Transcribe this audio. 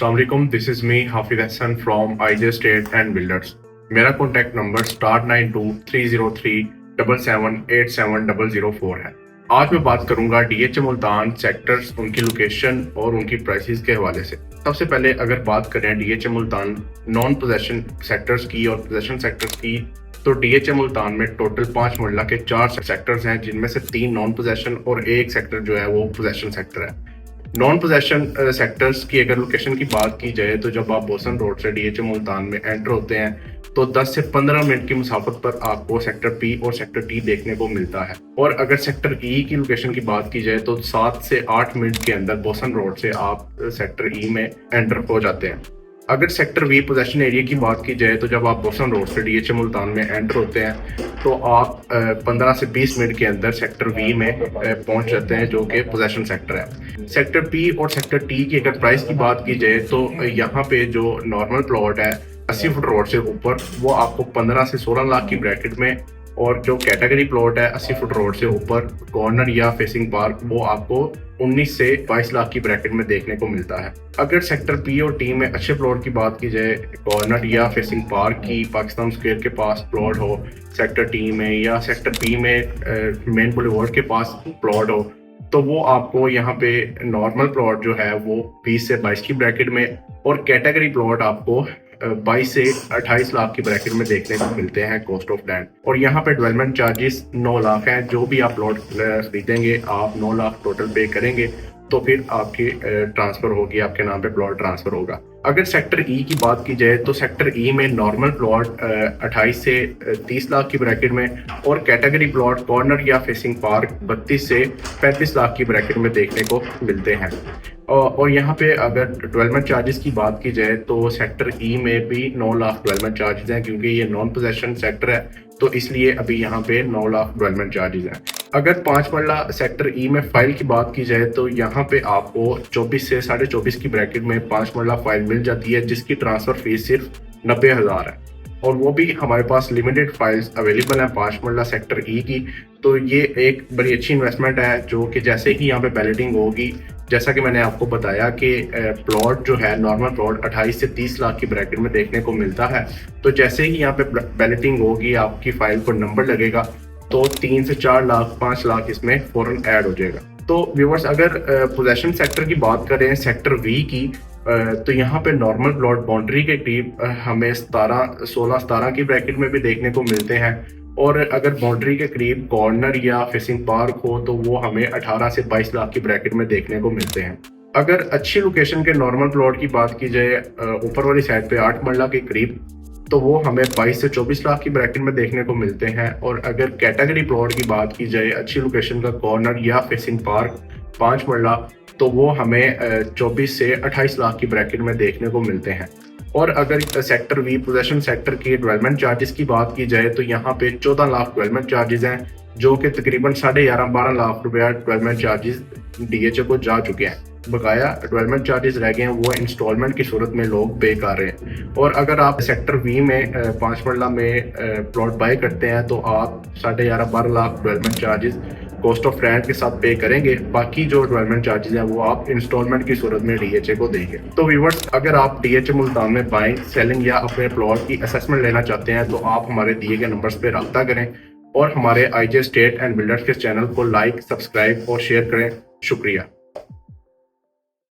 अस्सलाम वालेकुम, this is me Hafiz Hasan from IJ estate and builders. मेरा कॉन्टैक्ट नंबर *923037787004 है। आज मैं बात करूंगा डीएचए मुल्तान सेक्टर्स, उनकी लोकेशन और उनकी प्राइसेस के हवाले से। सबसे पहले अगर बात करें DHA Multan non possession sectors की और पोजेशन सेक्टर्स की, तो डीएचए मुल्तान में टोटल 5 मरला के 4 सेक्टर्स हैं, जिनमें से 3 नॉन पोजेशन और एक सेक्टर जो है वो पोजेशन सेक्टर है। नॉन पोजेशन सेक्टर्स की अगर लोकेशन की बात की जाए तो जब आप बोसन रोड से डीएचए मुल्तान में एंटर होते हैं तो 10 से 15 मिनट की मुसाफत पर आपको सेक्टर पी और सेक्टर टी देखने को मिलता है। और अगर सेक्टर ई की लोकेशन की बात की जाए तो 7 से 8 मिनट के अंदर बोसन रोड से आप सेक्टर ई में एंटर हो जाते हैं। अगर सेक्टर वी पोजेशन एरिया की बात की जाए तो जब आप बोसन रोड से डीएचए मुल्तान में एंटर होते हैं तो आप 15 से 20 मिनट के अंदर सेक्टर वी में पहुंच जाते हैं, जो कि पोजेशन सेक्टर है। सेक्टर पी और सेक्टर टी की अगर प्राइस की बात की जाए तो यहाँ पे जो नॉर्मल प्लॉट है 80 फुट रोड से ऊपर, वो आपको 15 से 16 लाख की ब्रैकेट में, और जो कैटेगरी प्लॉट है 80 फुट रोड से ऊपर कॉर्नर या फेसिंग पार्क, वो आपको 19 से 22 लाख की ब्रैकेट में देखने को मिलता है। अगर सेक्टर पी और टी में अच्छे प्लॉट की बात की जाए, कॉर्नर या फेसिंग पार्क की पाकिस्तान स्क्वायर के पास प्लॉट हो सेक्टर टी में, या सेक्टर पी में मेन बुलेवार्ड के पास प्लॉट हो, तो वो आपको यहाँ पे नॉर्मल प्लॉट जो है वो 20 से 22 की ब्रैकेट में, और कैटेगरी प्लॉट आपको 22 से 28 लाख की ब्रैकेट में देखने को मिलते हैं कॉस्ट ऑफ लैंड। और यहाँ पे डेवलपमेंट चार्जेस 9 लाख हैं। जो भी आप प्लॉट खरीदेंगे आप 9 लाख टोटल पे करेंगे तो फिर आपकी ट्रांसफर होगी, आपके नाम पे प्लॉट ट्रांसफर होगा। अगर सेक्टर ई की बात की जाए तो सेक्टर ई में नॉर्मल प्लॉट 28 से 30 लाख की ब्रैकेट में, और कैटेगरी प्लॉट कॉर्नर या फेसिंग पार्क 32 से 35 लाख की ब्रैकेट में देखने को मिलते हैं। और यहाँ पे अगर डेवलपमेंट चार्जेस की बात की जाए तो सेक्टर ई में भी 9 लाख डेवलपमेंट चार्जेस हैं, क्योंकि ये नॉन पोजेशन सेक्टर है तो इसलिए अभी यहाँ पे 9 लाख डेवलपमेंट चार्जेस हैं। अगर 5 मरला सेक्टर ई में फाइल की बात की जाए तो यहाँ पे आपको 24 से 24.5 की ब्रैकेट में 5 मरला फाइल मिल जाती है, जिसकी ट्रांसफर फीस सिर्फ 90,000 है, और वो भी हमारे पास लिमिटेड फाइल्स अवेलेबल हैं 5 मरला सेक्टर ई की। तो ये एक बड़ी अच्छी इन्वेस्टमेंट है, जो कि जैसे ही यहाँ पे बैलेटिंग होगी, जैसा कि मैंने आपको बताया कि प्लॉट जो है नॉर्मल प्लॉट 28 से 30 लाख की ब्रैकेट में देखने को मिलता है, तो जैसे ही यहाँ पे बैलेटिंग होगी आपकी फाइल पर नंबर लगेगा तो 3 से 4 लाख 5 लाख इसमें फौरन ऐड हो जाएगा। तो व्यूअर्स, अगर पोजेशन सेक्टर की बात करें सेक्टर वी की, तो यहाँ पे नॉर्मल प्लॉट बाउंड्री के करीब हमें 16-17 की ब्रैकेट में भी देखने को मिलते हैं, और अगर बाउंड्री के करीब कॉर्नर या फेसिंग पार्क हो तो वो हमें 18 से 22 लाख की ब्रैकेट में देखने को मिलते हैं। अगर अच्छी लोकेशन के नॉर्मल प्लॉट की बात की जाए ऊपर वाली साइड पे 8 मरला के करीब, तो वो हमें 22 से 24 लाख की ब्रैकेट में देखने को मिलते हैं। और अगर कैटेगरी प्लॉट की बात की जाए अच्छी लोकेशन का कॉर्नर या फेसिंग पार्क 5 मरला, तो वो हमें 24 से 28 लाख की ब्रैकेट में देखने को मिलते हैं। और अगर सेक्टर वी पोजेशन सेक्टर की डेवलपमेंट चार्जेस की बात की जाए तो यहाँ पे 14 लाख डेवलपमेंट चार्जेस हैं, जो कि तकरीबन 11.5-12 लाख रुपया डेवलपमेंट चार्जेस डीएचए को जा चुके हैं। बकाया डेवलपमेंट चार्जेस रह गए हैं, वो इंस्टॉलमेंट की सूरत में लोग पे कर रहे हैं। और अगर आप सेक्टर वी में 5 मरला में प्लॉट बाय करते हैं तो आप 11.5-12 lakh development charges cost of land के साथ पे करेंगे। बाकी जो डेवलपमेंट चार्जेस हैं वो आप इंस्टॉलमेंट की सूरत में डीएचए को देंगे। तो व्यूअर्स, अगर आप डीएचए मुल्तान में बाइंग, सेलिंग या अपने प्लॉट की असेसमेंट लेना चाहते हैं तो आप हमारे दिए गए नंबर्स पे रब्ता करें, और हमारे आईजे स्टेट एंड बिल्डर्स के चैनल को लाइक, सब्सक्राइब और शेयर करें। शुक्रिया।